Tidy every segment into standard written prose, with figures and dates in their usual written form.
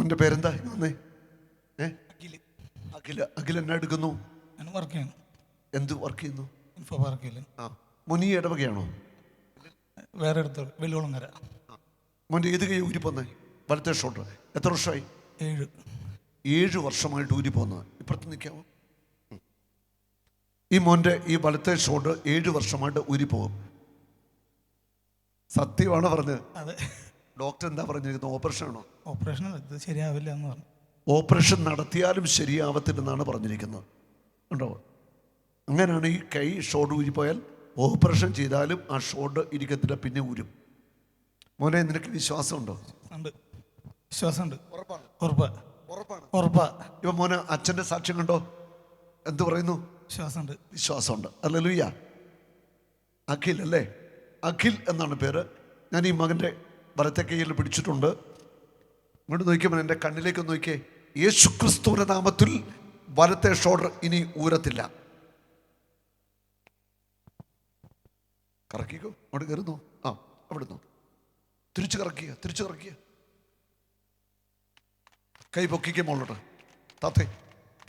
മോൻ്റെ പേരെന്താ? വന്നേ. അഖിൽ. അഖിൽ എന്നാ എടുക്കുന്നു? വർക്ക് ചെയ്യുന്നു. എന്ത് വർക്ക് ചെയ്യുന്നു? ഇൻഫോ പാർക്കിൽ. മോനി ഇടവകയാണോ? വേറെ അടുത്ത് വെല്ലുവിളങ്ങര. മോൻ്റെ ഏത് കൈ ഊരി പോന്നേ? വലത്തെ ഷോട്ട്. എത്ര വർഷമായി? 7 വർഷമായിട്ട് ഊരി പോന്നത്. ഇപ്പുറത്ത് നിൽക്കാമോ? ഈ മോൻ്റെ ഈ വലത്തെ ഷോട്ട് 7 വർഷമായിട്ട് ഊരി പോകും. സത്യമാണ് പറഞ്ഞത്. അതെ. ഡോക്ടർ എന്താ പറഞ്ഞിരിക്കുന്നത്? ഓപ്പറേഷൻ ആണോ? ഓപ്പറേഷൻ ഇത് ശരിയാവില്ല എന്ന് പറഞ്ഞു. ഓപ്പറേഷൻ നടത്തിയാലും ശരിയാവത്തില്ലെന്നാണ് പറഞ്ഞിരിക്കുന്നത്. ഉണ്ടോ? അങ്ങനെയാണ് ഈ കൈ ഷോട്ട് ഊരിപ്പോയാൽ ഓപ്പറേഷൻ ചെയ്താലും ആ ഷോട്ട് ഇരിക്കത്തില്ല, പിന്നെ ഊരും. മോനെ, നിനക്ക് വിശ്വാസമുണ്ടോ? ഉണ്ട്, വിശ്വാസമുണ്ട്. ഇപ്പൊ മോനെ അച്ഛൻ്റെ സാക്ഷ്യം കണ്ടോ? എന്ത് പറയുന്നു? വിശ്വാസമുണ്ട്. ഹല്ലേലൂയ. അഖിൽ അല്ലേ? അഖിൽ എന്നാണ് പേര്. ഞാൻ ഈ മകൻ്റെ വലത്തെ കൈയിൽ പിടിച്ചിട്ടുണ്ട്. ഇങ്ങോട്ട് നോക്കിയപ്പോൾ എൻ്റെ കണ്ണിലേക്ക് നോക്കിയേ. യേശുക്രിസ്തുവിന്റെ നാമത്തിൽ വലത്തെ ഷോൾഡർ ഇനി ഊരത്തില്ല. കറക്കിക്കോ. അങ്ങോട്ട് കയറുന്നു. അവിടുന്ന് തിരിച്ചു കറക്കിയ കൈ പൊക്കിക്കേ മോളോട്ട്. താത്തേ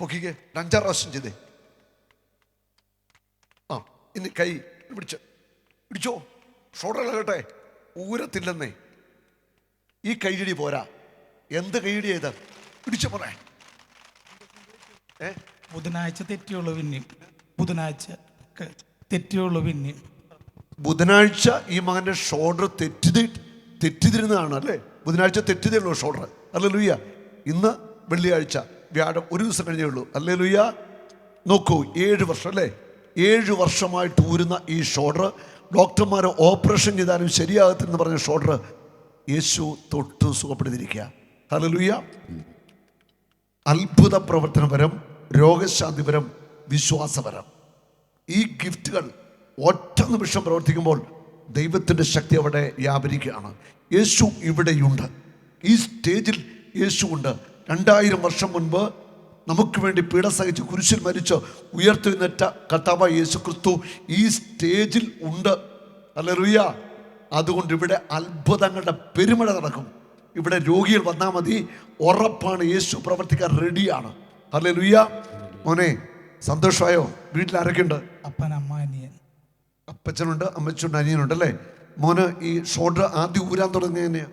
പൊക്കിക്കേ. 5-6 പ്രാവശ്യം ചെയ്തേ. ഇനി കൈ പിടിച്ചോ. ഷോൾഡർ ഇളകട്ടെ. ഊരത്തില്ലെന്നേ. ഈ കൈയിടി പോരാ. എന്ത് കൈയിടി ചെയ്ത? പിടിച്ചു പോണേ. ബുധനാഴ്ച തെറ്റിയുള്ളൂ പിന്നെയും. ബുധനാഴ്ച ഈ മകന്റെ ഷോൾഡർ തെറ്റിതിരുന്നതാണ് അല്ലേ? ബുധനാഴ്ച തെറ്റിയതേ ഷോൾഡർ. ഹല്ലേലൂയ. ഇന്ന് വെള്ളിയാഴ്ച, വ്യാഴം, ഒരു ദിവസം കഴിഞ്ഞേ ഉള്ളൂ. ഹല്ലേലൂയ. നോക്കൂ, 7 വർഷം അല്ലേ? 7 വർഷമായിട്ട് ഊരുന്ന ഈ ഷോൾഡർ, ഡോക്ടർമാർ ഓപ്പറേഷൻ ചെയ്താലും ശരിയാകത്തില്ലെന്ന് പറഞ്ഞ ഷോൾഡർ യേശു തൊട്ട് സുഖപ്പെടുത്തിയിരിക്കുക. ഹല്ലേലൂയ. അത്ഭുത പ്രവർത്തനപരം, രോഗശാന്തിപരം, വിശ്വാസപരം. ഈ ഗിഫ്റ്റുകൾ ഒറ്റ നിമിഷം പ്രവർത്തിക്കുമ്പോൾ ദൈവത്തിൻ്റെ ശക്തി അവിടെ വ്യാപരിക്കുകയാണ്. യേശു ഇവിടെയുണ്ട്. ഈ സ്റ്റേജിൽ യേശു ഉണ്ട്. 2000 വർഷം മുൻപ് നമുക്ക് വേണ്ടി പീഡ സഹിച്ച് കുരിശിൽ മരിച്ച് ഉയർത്തെഴുന്നേറ്റ കർത്താവായ യേശു ക്രിസ്തു ഈ സ്റ്റേജിൽ ഉണ്ട്. ഹല്ലേലൂയ. അതുകൊണ്ട് ഇവിടെ അത്ഭുതങ്ങളുടെ പെരുമഴ നടക്കും. ഇവിടെ രോഗികൾ വന്നാൽ മതി, ഉറപ്പാണ്. യേശു പ്രവർത്തിക്കാൻ റെഡിയാണ്. ഹല്ലേലൂയ. മോനെ, സന്തോഷമായോ? വീട്ടിൽ ആരൊക്കെ ഉണ്ട്? അപ്പൻ, അമ്മ, അനിയൻ. അപ്പച്ചനുണ്ട്, അമ്മച്ചുണ്ട്, അനിയനുണ്ട് അല്ലേ? മോന് ഈ ഷോൾഡർ ആദ്യം ഊരാൻ തുടങ്ങിയ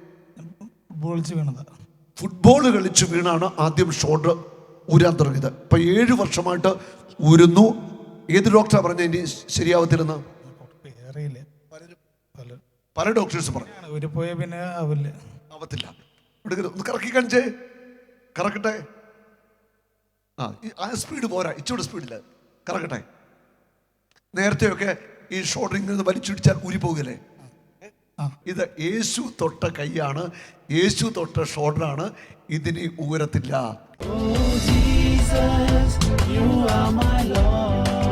ഫുട്ബോൾ കളിച്ച് വീണാണ് ആദ്യം ഷോൾഡർ ഊരാൻ തുടങ്ങിയത്. ഇപ്പൊ 7 വർഷമായിട്ട് ഊരുന്നു. ഏത് ഡോക്ടറാ പറഞ്ഞ ഇനി ശരിയാവത്തില്ലെന്ന്? പല ഡോക്ടേഴ്സ് പറഞ്ഞു. പിന്നെ ആവത്തില്ല. ഒന്ന് കറക്കി കാണിച്ചേ. കറക്കട്ടെ. ആ സ്പീഡ് പോരാ, ഇച്ചോട് സ്പീഡില്ല. കറക്കട്ടെ. നേരത്തെയൊക്കെ ഈ ഷോൾഡർ ഇങ്ങനെ വലിച്ചിടിച്ചാൽ ഊരി പോകില്ലേ? ഇത് യേശു തൊട്ട കൈയാണ്, യേശു തൊട്ട ഷോൾഡറാണ്. ഇതിന് ഊരത്തില്ല. Oh, Jesus, you are my Lord.